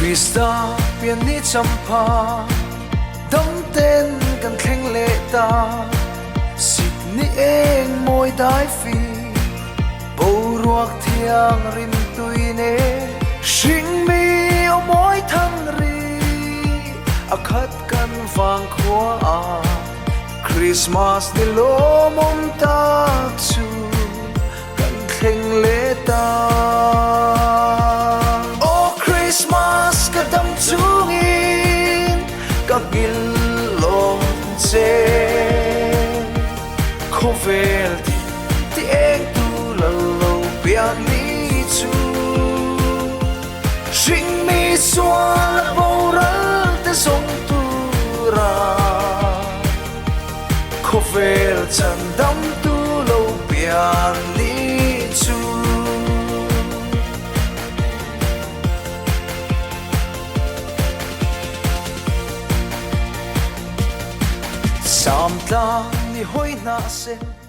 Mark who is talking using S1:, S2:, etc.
S1: Krista เปลี่ยนนี้จำพาดำเต้นกันแข่งเละตาสิบนี้เองมวยได้ฟีปูรวกเทียงริมตุยเนชิงมีเอามวยทั้งรีอาคัดกันฟังขวาคริสต์มาสในโลมมตาจูกันแข่งเละตาโอ้คริสต์มาสก็ดำจูงินก็กินลงเจโคเวลที่เองตูละโลเปียนี้จูชิงมีส่วนละโบราณแต่ทรงตุราโคเวลจันดำตูละเปียนี้จูสามตานี่ห้อยหน้าเส้น